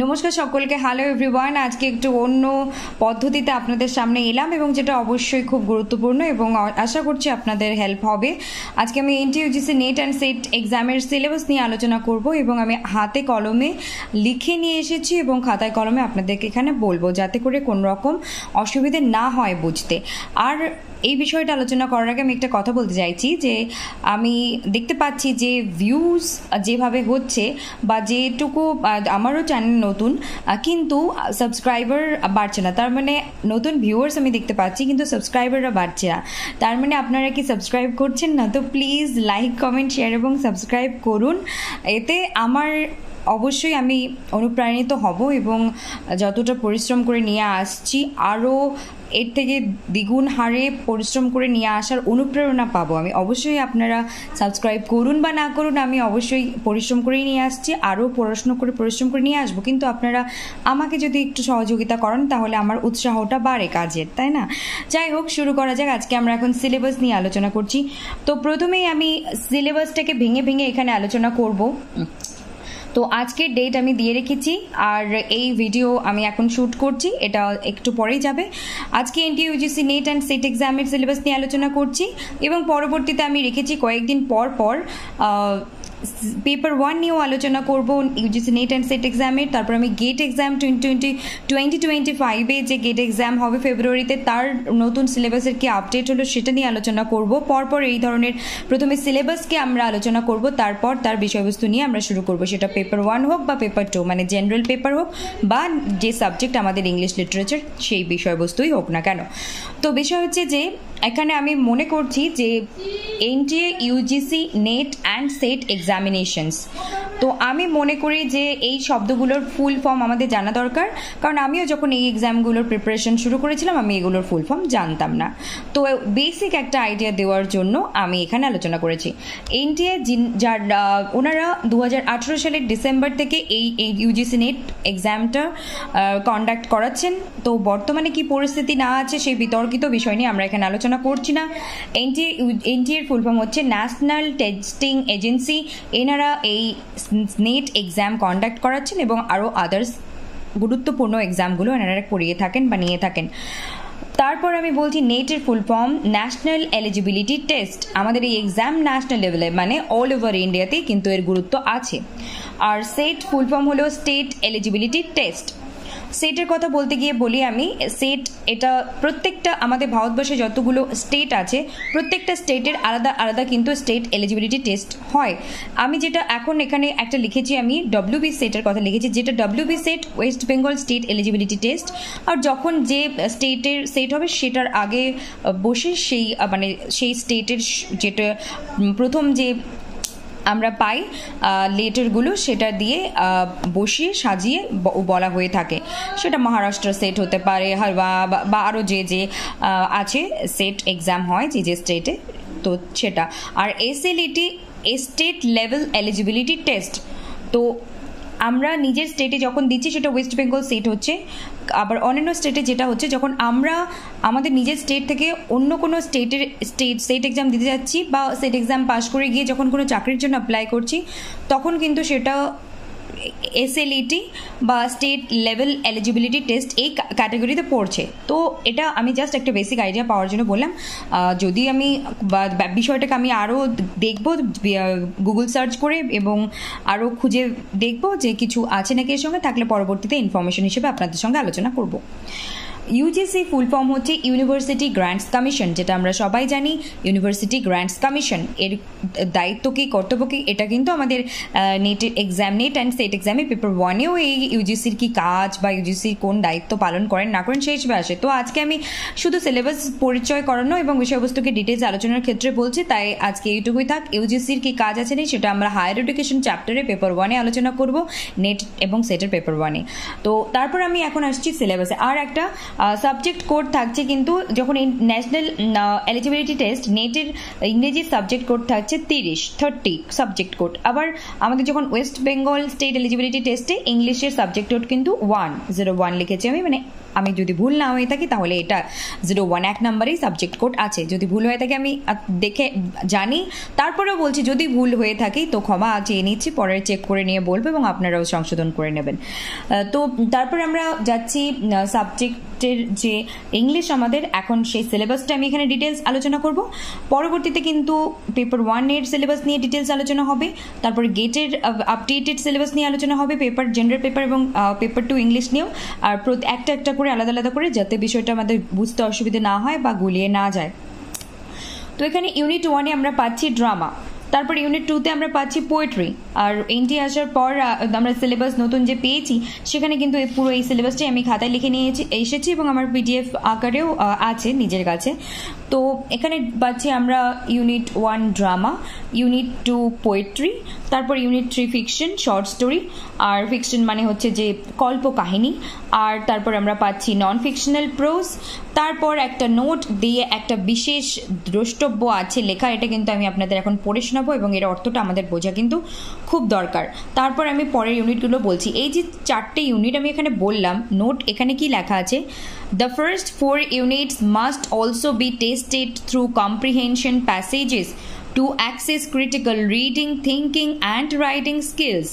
নমস্কার সকলকে। Hello everyone. আজকে একটু অন্য পদ্ধতিতে আপনাদের সামনে এলাম এবং যেটা অবশ্যই খুব গুরুত্বপূর্ণ এবং আশা করছি আপনাদের হেল্প হবে। আজকে আমি এনটিইউজিসি নেট অ্যান্ড সেট এক্সামের সিলেবাস নিয়ে আলোচনা করব এবং আমি হাতে কলমে লিখে নিয়ে এসেছি এবং খাতায় কলমে আপনাদেরকে এখানে বলবো, যাতে করে কোনো রকম অসুবিধে না হয় বুঝতে। আর এই বিষয়টা আলোচনা করার আগে আমি একটা কথা বলতে চাইছি যে আমি দেখতে পাচ্ছি যে ভিউজ যেভাবে হচ্ছে বা যেটুকু, আমারও চ্যানেল নতুন কিন্তু সাবস্ক্রাইবার বাড়ছে না। তার মানে নতুন ভিউয়ার্স আমি দেখতে পাচ্ছি কিন্তু সাবস্ক্রাইবাররা বাড়ছে না। তার মানে আপনারা কি সাবস্ক্রাইব করছেন না? তো প্লিজ লাইক, কমেন্ট, শেয়ার এবং সাবস্ক্রাইব করুন। এতে আমার অবশ্যই আমি অনুপ্রাণিত হব এবং যতটা পরিশ্রম করে নিয়ে আসছি আরও এর থেকে দ্বিগুণ হারে পরিশ্রম করে নিয়ে আসার অনুপ্রেরণা পাবো আমি। অবশ্যই আপনারা সাবস্ক্রাইব করুন বা না করুন, আমি অবশ্যই পরিশ্রম করেই নিয়ে আসছি, আরও পড়াশুনো করে পরিশ্রম করে নিয়ে আসবো। কিন্তু আপনারা আমাকে যদি একটু সহযোগিতা করেন তাহলে আমার উৎসাহটা বাড়ে কাজের, তাই না? যাই হোক, শুরু করা যাক। আজকে আমরা এখন সিলেবাস নিয়ে আলোচনা করছি। তো প্রথমেই আমি সিলেবাসটাকে ভেঙে ভেঙে এখানে আলোচনা করব। তো আজকের ডেট আমি দিয়ে রেখেছি আর এই ভিডিও আমি এখন শ্যুট করছি, এটা একটু পরেই যাবে। আজকে এনটিইউজিসি নেট অ্যান্ড সেট এক্সামের সিলেবাস নিয়ে আলোচনা করছি এবং পরবর্তীতে আমি রেখেছি কয়েকদিন পর পর পেপার 1 নিয়েও আলোচনা করব ইউজিসি নেট অ্যান্ড সেট এক্সামের। তারপর আমি গেট এক্সাম 2025-এ যে গেট এক্সাম হবে ফেব্রুয়ারিতে, তার নতুন সিলেবাসের কি আপডেট হলো সেটা নিয়ে আলোচনা করব। পরপর এই ধরনের প্রথমে সিলেবাসকে আমরা আলোচনা করব, তারপর তার বিষয়বস্তু নিয়ে আমরা শুরু করব, সেটা পেপার 1 হোক বা পেপার 2, মানে জেনারেল পেপার হোক বা যে সাবজেক্ট আমাদের ইংলিশ লিটারেচার সেই বিষয়বস্তুই হোক না কেন। তো বিষয় হচ্ছে যে এখানে আমি মনে করছি যে NTA UGC net and set examinations, তো আমি মনে করি যে এই শব্দগুলোর ফুল ফর্ম আমাদের জানা দরকার, কারণ আমিও যখন এই এক্সামগুলোর প্রিপারেশন শুরু করেছিলাম আমি এগুলোর ফুল ফর্ম জানতাম না। তো বেসিক একটা আইডিয়া দেওয়ার জন্য আমি এখানে আলোচনা করেছি। এনটিএ যার ওনারা 2018 সালের ডিসেম্বর থেকে এই ইউজিসি নেট এক্সামটা কন্ডাক্ট করাচ্ছেন। তো বর্তমানে কি পরিস্থিতি না আছে সেই বিতর্কিত বিষয় নিয়ে আমরা এখানে আলোচনা করছি না। এনটিএর ফুল ফর্ম হচ্ছে ন্যাশনাল টেস্টিং এজেন্সি। এনারা এই নেট এক্সাম কন্ডাক্ট করাচ্ছেন এবং আরও আদার্স গুরুত্বপূর্ণ এক্সামগুলো এনারা করিয়ে থাকেন বা নিয়ে থাকেন। তারপর আমি বলছি নেটের full form national eligibility test. আমাদের এই এক্সাম ন্যাশনাল লেভেলে, মানে অল ওভার ইন্ডিয়াতে কিন্তু এর গুরুত্ব আছে। আর সেট ফুল ফর্ম হলো স্টেট এলিজিবিলিটি টেস্ট। সেটের কথা বলতে গিয়ে বলি আমি, সেট এটা প্রত্যেকটা আমাদের ভারতবর্ষে যতগুলো স্টেট আছে প্রত্যেকটা স্টেটের আলাদা আলাদা কিন্তু স্টেট এলিজিবিলিটি টেস্ট হয়। আমি যেটা এখন এখানে একটা লিখেছি, আমি ডব্লিউবি সেটের কথা লিখেছি, যেটা WB SET West Bengal state eligibility test. আর যখন যে স্টেটের সেট হবে সেটার আগে বসে সেই মানে সেই স্টেটের যেটা প্রথম যে আমরা পাই লেটারগুলো সেটা দিয়ে বসিয়ে সাজিয়ে বলা হয়ে থাকে। সেটা মহারাষ্ট্র সেট হতে পারে, হারবা বা আরও যে যে আছে সেট এক্সাম হয় যে যে স্টেটে, তো সেটা। আর এসএলইটি স্টেট লেভেল এলিজিবিলিটি টেস্ট, তো আমরা নিজের স্টেটে যখন দিচ্ছি সেটা ওয়েস্ট বেঙ্গল সেট হচ্ছে। আবার অন্যান্য স্টেটে যেটা হচ্ছে, যখন আমরা আমাদের নিজের স্টেট থেকে অন্য কোনো স্টেটের সেট এক্সাম দিতে যাচ্ছি বা সেট এক্সাম পাস করে গিয়ে যখন কোনো চাকরির জন্য অ্যাপ্লাই করছি, তখন কিন্তু সেটা এসএলইটি বা স্টেট লেভেল এলিজিবিলিটি টেস্ট এই ক্যাটাগরিতে পড়ছে। তো এটা আমি জাস্ট একটা বেসিক আইডিয়া পাওয়ার জন্য বললাম। যদি আমি বিষয়টাকে আমি আরও দেখবো গুগল সার্চ করে এবং আরও খুঁজে দেখবো যে কিছু আছে নাকি এর সঙ্গে, থাকলে পরবর্তীতে ইনফরমেশন হিসেবে আপনাদের সঙ্গে আলোচনা করব। ইউজিসি ফুল ফর্ম হচ্ছে ইউনিভার্সিটি গ্র্যান্টস কমিশন, যেটা আমরা সবাই জানি ইউনিভার্সিটি গ্র্যান্টস কমিশন। এর দায়িত্ব কি, কর্তব্য কি, এটা কিন্তু আমাদের net exam net and set এক্সামে পেপার 1-এও এই ইউজিসির কি কাজ বা ইউজিসি কোন দায়িত্ব পালন করেন না করেন সেই হিসেবে আসে। তো আজকে আমি শুধু সিলেবাস পরিচয় করানো এবং বিষয়বস্তুকে ডিটেলস আলোচনার ক্ষেত্রে বলছি, তাই আজকে এইটুকুই থাক। ইউজিসির কি কাজ আছে নেই সেটা আমরা হায়ার এডুকেশন চ্যাপ্টারে পেপার 1-এ আলোচনা করব, নেট এবং সেটের পেপার 1-এ। তো তারপর আমি এখন আসছি সিলেবাসে। আর একটা সাবজেক্ট কোড থাকছে কিন্তু যখন এই ন্যাশনাল এলিজিবিলিটি টেস্ট নেটের ইংরেজির সাবজেক্ট কোড থাকছে 30 সাবজেক্ট কোড। আবার আমাদের যখন ওয়েস্ট বেঙ্গল স্টেট এলিজিবিলিটি টেস্টে ইংলিশের সাবজেক্ট কোড কিন্তু 101 লিখেছি আমি, মানে আমি যদি ভুল না হয়ে থাকি তাহলে এটা 01 1 নম্বরেই সাবজেক্ট কোড আছে। যদি ভুল হয়ে থাকে আমি দেখে জানি, তারপরেও বলছি যদি ভুল হয়ে থাকে তো ক্ষমা চেয়ে নিচ্ছি, পরে চেক করে নিয়ে বলবো এবং আপনারাও সংশোধন করে নেবেন। তো তারপর আমরা যাচ্ছি সাবজেক্টের যে ইংলিশ আমাদের, এখন সেই সিলেবাসটা আমি এখানে ডিটেলস আলোচনা করব। পরবর্তীতে কিন্তু পেপার 1 এর সিলেবাস নিয়ে ডিটেলস আলোচনা হবে, তারপরে গেটের আপডেটেড সিলেবাস নিয়ে আলোচনা হবে, পেপার জেনারেল পেপার এবং পেপার 2 ইংলিশ নিয়েও, আর একটা একটা করে আলাদা আলাদা করে, যাতে বিষয়টা আমাদের বুঝতে অসুবিধা না হয় বা গুলিয়ে না যায়। তো এখানে ইউনিট 1-এ আমরা পাচ্ছি ড্রামা, তারপর ইউনিট 2-তে আমরা পাচ্ছি পোয়েট্রি, আর এনটি আসার পর আমরা সিলেবাস নতুন যে পেয়েছি সেখানে কিন্তু পুরো এই সিলেবাসটাই আমি খাতায় লিখে নিয়ে এসেছি এবং আমার পিডিএফ আকারেও আছে নিজের কাছে। তো এখানে পাচ্ছি আমরা ইউনিট 1 ড্রামা, ইউনিট 2 পোয়েট্রি, তারপর ইউনিট 3 ফিকশন শর্ট স্টোরি, আর ফিকশন মানে হচ্ছে যে কল্প কাহিনী, আর তারপর আমরা পাচ্ছি নন ফিকশনাল প্রোজ, তারপর একটা নোট দিয়ে একটা বিশেষ দ্রষ্টব্য আছে লেখা, এটা কিন্তু আমি আপনাদের এখন পড়ে শোনাবো এবং এর অর্থটা আমাদের বোঝা কিন্তু খুব দরকার। তারপর আমি পরের ইউনিটগুলো বলছি। এই যে 4টে ইউনিট আমি এখানে বললাম, নোট এখানে কি লেখা আছে, The first 4 units must also be tested through comprehension passages to access critical reading, thinking and writing skills.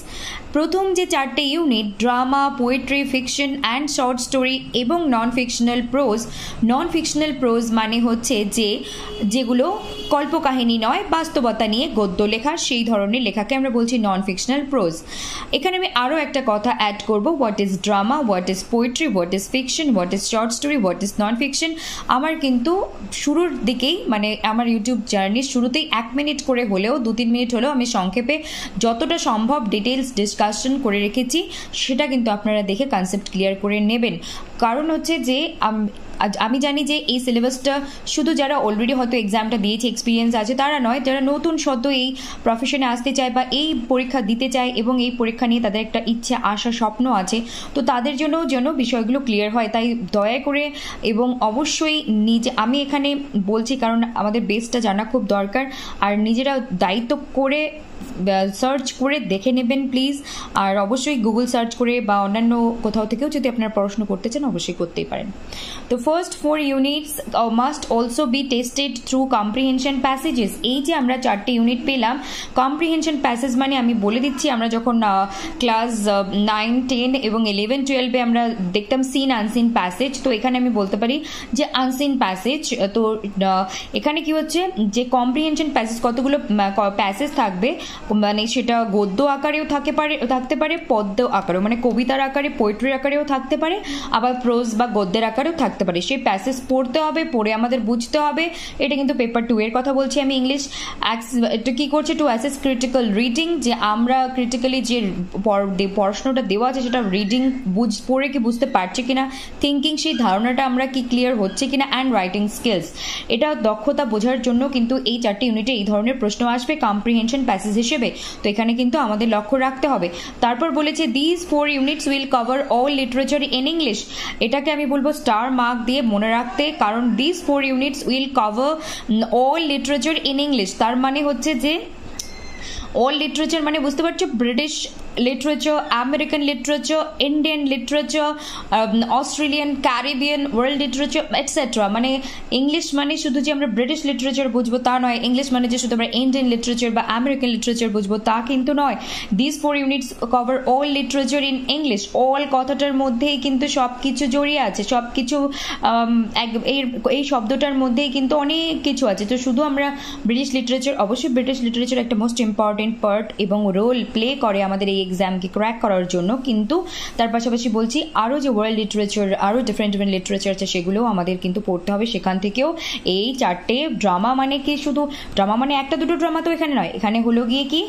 প্রথম যে 4টে unit drama, poetry, fiction and short story এবং নন ফিকশনাল প্রোজ মানে হচ্ছে যেগুলো কল্পকাহিনী নয়, বাস্তবতা নিয়ে গদ্য লেখা, সেই ধরনের লেখাকে আমরা বলছি নন ফিকশনাল প্রোজ। এখানে আমি আরও একটা কথা অ্যাড করব, what is drama, what is poetry, what is fiction, what is short story, what is non fiction. আমার কিন্তু শুরুর দিকেই, মানে আমার ইউটিউব জার্নির শুরুতেই 1 মিনিট করে হলেও 2-3 মিনিট হলেও আমি সংক্ষেপে যতটা সম্ভব ডিটেলস ডিসকাশন করে রেখেছি, সেটা কিন্তু আপনারা দেখে কনসেপ্ট ক্লিয়ার করে নেবেন। কারণ হচ্ছে যে আমি জানি যে এই সিলেবাসটা শুধু যারা অলরেডি হয়তো এক্সামটা দিয়েছে, এক্সপিরিয়েন্স আছে, তারা নয়, যারা নতুন সদ্য এই প্রফেশনে আসতে চায় বা এই পরীক্ষা দিতে চায় এবং এই পরীক্ষা নিয়ে তাদের একটা ইচ্ছা, আশা, স্বপ্ন আছে, তো তাদের জন্য যেন বিষয়গুলো ক্লিয়ার হয়। তাই দয়া করে এবং অবশ্যই আমি এখানে বলছি কারণ আমাদের বেসটা জানা খুব দরকার, আর নিজেরা দায়িত্ব করে সার্চ করে দেখে নেবেন প্লিজ। আর অবশ্যই গুগল সার্চ করে বা অন্যান্য কোথাও থেকেও যদি আপনারা পড়াশোনা করতে চান অবশ্যই করতেই পারেন। তো first 4 units must also be tested through comprehension passages. এই যে আমরা 4টে ইউনিট পেলাম, কম্প্রিহেনশন প্যাসেজ মানে আমি বলে দিচ্ছি, আমরা যখন ক্লাস 9, 10 এবং 11, 12-এ আমরা দেখতাম সিন আনসিন প্যাসেজ, তো এখানে আমি বলতে পারি যে আনসিন প্যাসেজ। তো এখানে কি হচ্ছে যে কম্প্রিহেনশন প্যাসেজ, কতগুলো প্যাসেজ থাকবে, মানে সেটা গদ্য আকারেও থাকতে পারে, পদ্য আকারেও মানে কবিতার আকারে, পোয়েট্রির আকারেও থাকতে পারে, আবার প্রোজ বা গদ্যের আকারেও থাকতে পারে। সেই প্যাসেজ পড়তে হবে, পড়ে আমাদের বুঝতে হবে। এটা কিন্তু পেপার 2 এর কথা বলছি আমি। ইংলিশ এটা কি করছে, টু অ্যাসেস ক্রিটিক্যাল রিডিং, যে আমরা ক্রিটিক্যালি যে পড়াশোনাটা দেওয়া আছে সেটা রিডিং পড়ে কি বুঝতে পারছে কিনা, থিঙ্কিং সেই ধারণাটা আমরা কি ক্লিয়ার হচ্ছে কিনা, অ্যান্ড রাইটিং স্কিলস, এটা দক্ষতা বোঝার জন্য কিন্তু এই 4টে ইউনিটে এই ধরনের প্রশ্ন আসবে কম্প্রিহেনশন প্যাসেজ হিসেবে। তো এখানে কিন্তু আমাদের লক্ষ্য রাখতে হবে। তারপর বলেছে this 4 units will cover all literature in English. এটাকে আমি বলবো স্টার মার্ক দিয়ে মনে রাখতে, কারণ this 4 units will cover all literature in English. তার মানে হচ্ছে যে অল লিটারেচার মানে বুঝতে পারছো, British literature, American literature, Indian literature, Australian, Caribbean, world literature etcetera. মানে ইংলিশ মানে শুধু যে আমরা ব্রিটিশ লিটারেচার বুঝবো তা নয়, ইংলিশ মানে যে শুধু আমরা ইন্ডিয়ান লিটারেচার বা আমেরিকান লিটারেচার বুঝবো তা কিন্তু নয়। This 4 units cover all literature in English. All কথাটার মধ্যেই কিন্তু সব কিছু জড়িয়ে আছে, সব কিছু এই শব্দটার মধ্যেই কিন্তু অনেক কিছু আছে। তো শুধু আমরা ব্রিটিশ লিটারেচার, অবশ্যই ব্রিটিশ লিটারেচার একটা মোস্ট ইম্পর্টেন্ট পার্ট এবং রোল প্লে করে আমাদের এই এক্সামকে ক্র্যাক করার জন্য, কিন্তু তার পাশাপাশি বলছি আরও যে ওয়ার্ল্ড লিটারেচার, আরও ডিফারেন্ট লিটারেচার আছে সেগুলোও আমাদের কিন্তু পড়তে হবে। সেখান থেকেও এই 4টে ড্রামা মানে কি, শুধু ড্রামা মানে একটা দুটো ড্রামা তো এখানে নয়, এখানে হলো গিয়ে কি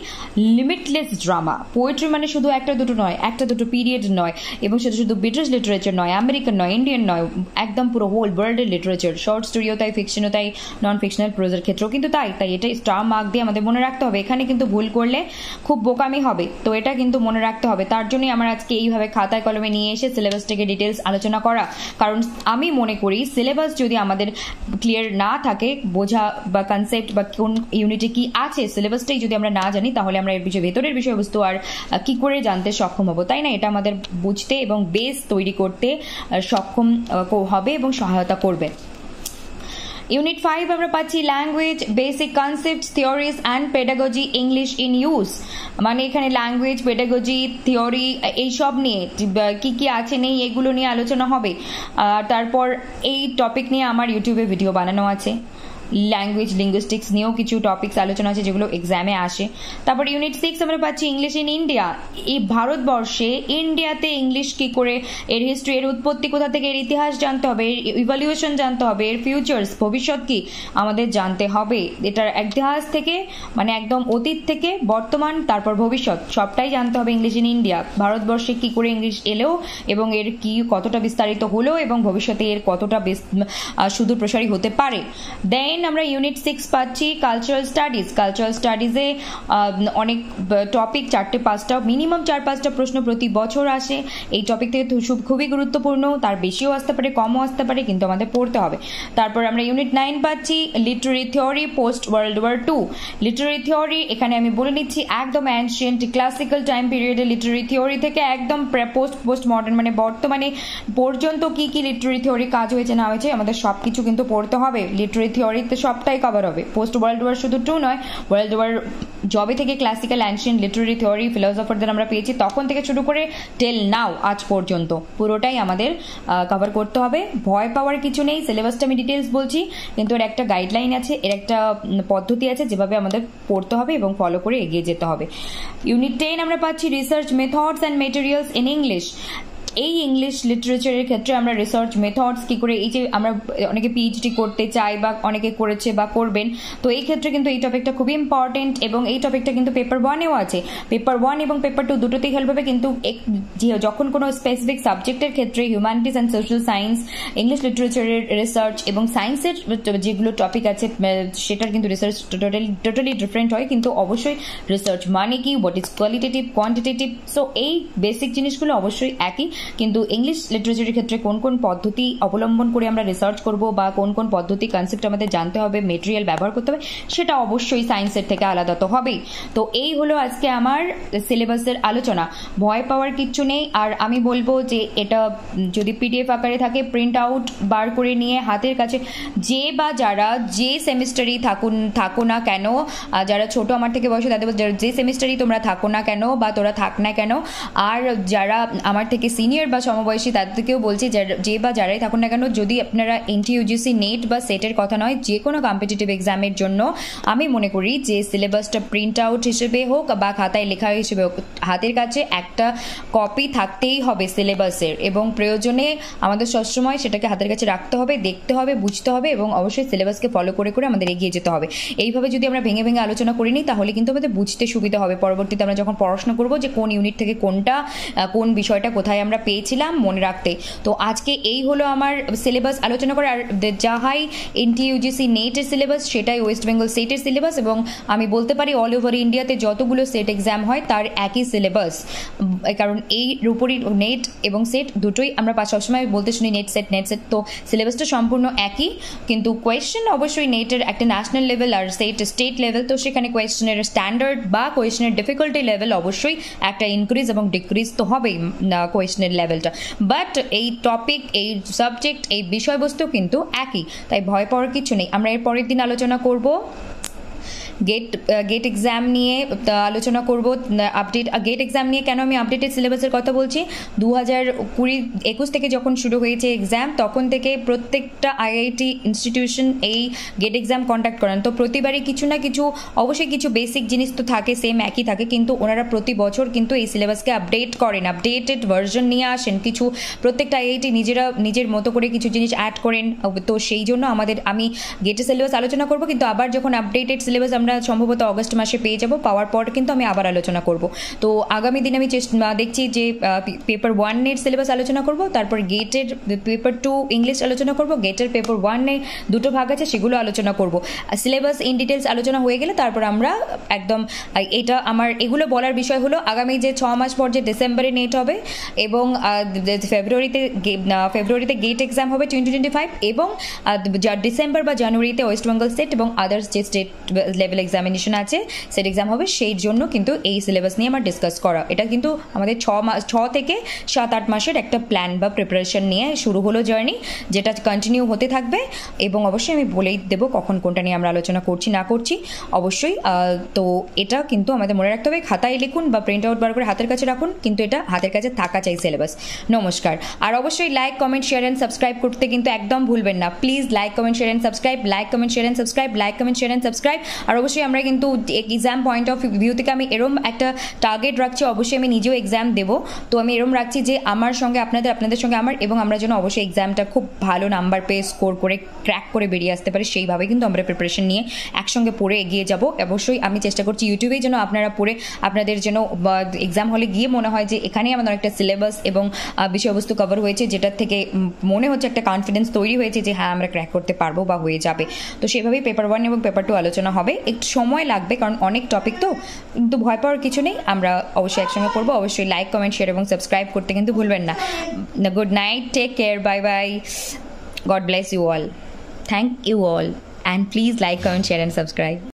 লিমিটলেস ড্রামা। পোয়েট্রি মানে শুধু একটা দুটো নয়, একটা দুটো পিরিয়ড নয়, এবং সেটা শুধু ব্রিটিশ লিটারেচার নয়, আমেরিকান নয়, ইন্ডিয়ান নয়, একদম পুরো হোল ওয়ার্ল্ডের লিটারেচার। শর্ট স্টোরিও তাই, ফিকশনও তাই, নন ফিকশনাল প্রোজের ক্ষেত্রেও কিন্তু তাই এটা স্টার মার্ক দিয়ে আমাদের মনে রাখতে হবে। এখানে কিন্তু ভুল করলে খুব বোকামি হবে। তো এটা কিন্তু মনে রাখতে হবে। তার জন্যই আমার আজকে এইভাবে খাতায় কলমে নিয়ে এসে সিলেবাসটাকে ডিটেলস আলোচনা করা, কারণ আমি মনে করি সিলেবাস যদি আমাদের ক্লিয়ার না থাকে, বোঝা বা কনসেপ্ট বা কোন ইউনিটে কি আছে সিলেবাসটাই যদি আমরা না জানি, তাহলে আমরা এর ভেতরের বিষয়বস্তু আর কি করে জানতে সক্ষম হব, তাই না? এটা আমাদের বুঝতে এবং বেস তৈরি করতে সক্ষম হবে এবং সহায়তা করবে। ইউনিট 5 আমরা পাচ্ছি language, basic concepts, theories and pedagogy, English in use. মানে এখানে ল্যাঙ্গুয়েজ, পেডাগজি, থিওরি এইসব নিয়ে কি কি আছে নেই এগুলো নিয়ে আলোচনা হবে। তারপর এই টপিক নিয়ে আমার ইউটিউবে ভিডিও বানানো আছে। ল্যাঙ্গুয়েজ লিঙ্গুইস্টিক্স নিয়েও কিছু টপিকস আলোচনা আছে যেগুলো এক্সামে আসে। তারপর ইউনিট 6 আমরা পাচ্ছি ইংলিশ ইন ইন্ডিয়া। এই ভারতবর্ষে ইন্ডিয়াতে ইংলিশ কি করে, এর হিস্ট্রি, এর উৎপত্তি কোথা থেকে, এর ইতিহাস জানতে হবে, এর ইভ্যালুয়েশন জানতে হবে, এর ফিউচার্স ভবিষ্যৎ কি আমাদের জানতে হবে। এটার ইতিহাস থেকে মানে একদম অতীত থেকে বর্তমান তারপর ভবিষ্যৎ সবটাই জানতে হবে ইংলিশ ইন ইন্ডিয়া। ভারতবর্ষে কি করে ইংলিশ এলো এবং এর কি কতটা বিস্তারিত হলো এবং ভবিষ্যতে এর কতটা সুদূর প্রসারী হতে পারে। দেন আমরা ইউনিট 6 পাচ্ছি কালচারাল স্টাডিজ। কালচারাল স্টাডিজে অনেক টপিক, 4-5টা মিনিমাম 4-5টা প্রশ্ন প্রতি বছর আসে। এই টপিক থেকে খুবই গুরুত্বপূর্ণ, তার বেশিও আসতে পারে কমও আসতে পারে, কিন্তু আমাদের পড়তে হবে। তারপর আমরা ইউনিট 9 পাচ্ছি literary theory post world war 2। Literary theory এখানে আমি বলে নিচ্ছি একদম অ্যানশিয়েন্ট ক্লাসিক্যাল টাইম পিরিয়ডে লিটারি থিওরি থেকে একদম পোস্ট মডার্ন মানে বর্তমানে পর্যন্ত কি কি লিটারি থিওরি কাজ হয়েছে না হয়েছে আমাদের সবকিছু কিন্তু পড়তে হবে। লিটারি থিওরি সবটাই কভার হবে। পোস্ট ওয়ার্ল্ড ওয়ার শুধু 2 নয়, ওয়ার্ল্ড ওয়ার জবে থেকে ক্লাসিক্যাল অ্যানশিয়েন্ট লিটারি থিওরি ফিলোসফারদের আমরা পেয়েছি তখন থেকে শুরু করে টেল নাও আজ পর্যন্ত পুরোটাই আমাদের কভার করতে হবে। ভয় পাওয়ার কিছু নেই। সিলেবাসটা আমি ডিটেলস বলছি, কিন্তু এর একটা গাইডলাইন আছে, এর একটা পদ্ধতি আছে যেভাবে আমাদের পড়তে হবে এবং ফলো করে এগিয়ে যেতে হবে। ইউনিট 10 আমরা পাচ্ছি research methods and materials in English. এই ইংলিশ লিটারেচারের ক্ষেত্রে আমরা রিসার্চ মেথডস কি করে, এই যে আমরা অনেকে পিএইচডি করতে চাই বা অনেকে করেছে বা করবেন, তো এই ক্ষেত্রে কিন্তু এই টপিকটা খুবই ইম্পর্টেন্ট এবং এই টপিকটা কিন্তু পেপার 1-এও আছে। পেপার 1 এবং পেপার 2 দুটোতেই হেল্প হবে, কিন্তু যখন কোনো স্পেসিফিক সাবজেক্টের ক্ষেত্রে humanities and social science, English লিটারেচারের রিসার্চ এবং সায়েন্সের যেগুলো টপিক আছে সেটার কিন্তু রিসার্চ টোটালি ডিফারেন্ট হয়। কিন্তু অবশ্যই রিসার্চ মানে কি, what is qualitative, quantitative, so এই বেসিক জিনিসগুলো অবশ্যই একই, কিন্তু ইংলিশ লিটারেচারের ক্ষেত্রে কোন কোন পদ্ধতি অবলম্বন করে আমরা রিসার্চ করব বা কোন কোন পদ্ধতি কনসেপ্ট আমাদের জানতে হবে, মেটেরিয়াল ব্যবহার করতে হবে, সেটা অবশ্যই সায়েন্সের থেকে আলাদা তো হবেই। তো এই হলো আজকে আমার সিলেবাসের আলোচনা। ভয় পাওয়ার কিচ্ছু নেই। আর আমি বলবো যে এটা যদি পিডিএফ আকারে থাকে প্রিন্ট আউট বার করে নিয়ে হাতের কাছে যে বা যারা যে সেমিস্টারই থাকো না কেন, যারা ছোট আমার থেকে বয়সে তাদের যে সেমিস্টারই তোমরা থাকো না কেন বা তোরা থাক না কেন, আর যারা আমার থেকে সিনিয়র বা সমবয়সী তাদেরকেও বলছি যে বা যারাই থাকুন না কেন, যদি আপনারা এনটিইউজিসি নেট বা সেটের কথা নয়, যে কোনো কম্পিটিটিভ এক্সামের জন্য আমি মনে করি যে সিলেবাসটা প্রিন্ট আউট হিসেবে হোক বা খাতায় লেখা হিসেবে হোক, হাতের কাছে একটা কপি থাকতেই হবে সিলেবাসের, এবং প্রয়োজনে আমাদের সবসময় সেটাকে হাতের কাছে রাখতে হবে, দেখতে হবে, বুঝতে হবে এবং অবশ্যই সিলেবাসকে ফলো করে করে আমাদের এগিয়ে যেতে হবে। এইভাবে যদি আমরা ভেঙে ভেঙে আলোচনা করি নিই তাহলে কিন্তু আমাদের বুঝতে সুবিধা হবে। পরবর্তীতে আমরা যখন পড়াশোনা করবো যে কোন ইউনিট থেকে কোনটা, কোন বিষয়টা কোথায় আমরা পেয়েছিলাম মনে রাখতে। তো আজকে এই হলো আমার সিলেবাস আলোচনা করা। আর যাহাই এনটিইউজিসি নেটের সিলেবাস সেটাই ওয়েস্ট বেঙ্গল সেটের সিলেবাস, এবং আমি বলতে পারি অল ওভার ইন্ডিয়াতে যতগুলো সেট এক্সাম হয় তার একই সিলেবাস, কারণ এই উপরই নেট এবং সেট দুটোই আমরা সবসময় বলতে শুনি নেট সেট, তো সিলেবাসটা সম্পূর্ণ একই, কিন্তু কোয়েশ্চেন অবশ্যই নেটের একটা ন্যাশনাল লেভেল আর সেট স্টেট লেভেল, তো সেখানে কোয়েশ্চেনের স্ট্যান্ডার্ড বা কোয়েশ্চেনের ডিফিকাল্টি লেভেল অবশ্যই একটা ইনক্রিজ এবং ডিক্রিজ তো হবেই কোয়েশ্চেনের লেভেলটা, বাট এই টপিক, এই সাবজেক্ট, এই বিষয়বস্তু কিন্তু একই, তাই ভয় পাওয়ার কিছু নেই। আমরা এর পরের দিন আলোচনা করব গেট এক্সাম নিয়ে আলোচনা করব, আপডেট গেট এক্সাম নিয়ে। কেন আমি আপডেটেড সিলেবাসের কথা বলছি, 2020-21 থেকে যখন শুরু হয়েছে এক্সাম তখন থেকে প্রত্যেকটা আইআইটি ইনস্টিটিউশন এই গেট এক্সাম কন্ডাক্ট করেন, তো প্রতিবারই কিছু না কিছু অবশ্যই কিছু বেসিক জিনিস তো থাকে, সেম একই থাকে, কিন্তু ওনারা প্রতি বছর কিন্তু এই সিলেবাসকে আপডেট করেন, আপডেটেড ভার্সন নিয়ে আসেন, কিছু প্রত্যেকটা আইআইটি নিজের মতো করে কিছু জিনিস অ্যাড করেন, তো সেই জন্য আমি গেটের সিলেবাস আলোচনা করব, কিন্তু আবার যখন আপডেটেড সিলেবাস আমরা আমরা সম্ভবত অগস্ট মাসে পেয়ে যাব, পাওয়ার পর কিন্তু আমি আবার আলোচনা করব। তো আগামী দিনে আমি দেখছি যে পেপার 1-এর সিলেবাস আলোচনা করব, তারপর গেটের পেপার 2 ইংলিশ আলোচনা করব, গেটের পেপার 1-এ দুটো ভাগ আছে সেগুলো আলোচনা করব। সিলেবাস ইন ডিটেলস আলোচনা হয়ে গেলে তারপর আমরা একদম এটা আমার এগুলো বলার বিষয় হলো আগামী যে 6 মাস পর যে ডিসেম্বরে নেট হবে এবং ফেব্রুয়ারিতে গেট এক্সাম হবে 2025 এবং ডিসেম্বর বা জানুয়ারিতে ওয়েস্ট বেঙ্গল স্টেট এবং আদার্স যে স্টেট লেভেল এক্সামিনেশন আছে সেট এক্সাম হবে, সেই জন্য কিন্তু এই সিলেবাস নিয়ে আমার ডিসকাস করা। এটা কিন্তু আমাদের 6 থেকে 7-8 মাসের একটা প্ল্যান বা প্রিপারেশন নিয়ে শুরু হলো জার্নি, যেটা কন্টিনিউ হতে থাকবে এবং অবশ্যই আমি বলেই দেবো কখন কোনটা নিয়ে আমরা আলোচনা করছি না করছি অবশ্যই। তো এটা কিন্তু আমাদের মনে রাখতে হবে, খাতায় লিখুন বা প্রিন্ট আউট বার করে হাতের কাছে রাখুন, কিন্তু এটা হাতের কাছে থাকা চাই সিলেবাস। নমস্কার। আর অবশ্যই like comment share and subscribe করতে কিন্তু একদম ভুলবেন না। Please like comment share and subscribe, like comment share and subscribe, like comment share and subscribe. আর অবশ্যই আমরা কিন্তু এক্সাম পয়েন্ট অফ ভিউ থেকে আমি এরম একটা টার্গেট রাখছি, অবশ্যই আমি নিজেও এক্সাম দেবো। তো আমি এরম রাখছি যে আমার সঙ্গে আপনাদের সঙ্গে আমার, এবং আমরা যেন অবশ্যই এক্সামটা খুব ভালো নাম্বার পেয়ে স্কোর করে ক্র্যাক করে বেরিয়ে আসতে পারি, সেইভাবে কিন্তু আমরা প্রিপারেশন নিয়ে একসঙ্গে পড়ে এগিয়ে যাব। অবশ্যই আমি চেষ্টা করছি ইউটিউবেই যেন আপনারা পড়ে আপনাদের যেন এক্সাম হলে গিয়ে মনে হয় যে এখানেই আমাদের একটা সিলেবাস এবং বিষয়বস্তু কভার হয়েছে, যেটার থেকে মনে হচ্ছে একটা কনফিডেন্স তৈরি হয়েছে যে হ্যাঁ আমরা ক্র্যাক করতে পারবো বা হয়ে যাবে। তো সেভাবেই পেপার 1 এবং পেপার 2 আলোচনা হবে। একটু সময় লাগবে কারণ অনেক টপিক, তো কিন্তু ভয় পাওয়ার কিছু নেই, আমরা অবশ্যই একসঙ্গে পড়বো। অবশ্যই লাইক কমেন্ট শেয়ার এবং সাবস্ক্রাইব করতে কিন্তু ভুলবেন না। Good night, take care, bye bye, God bless you all, thank you all, and please like, comment, share and subscribe.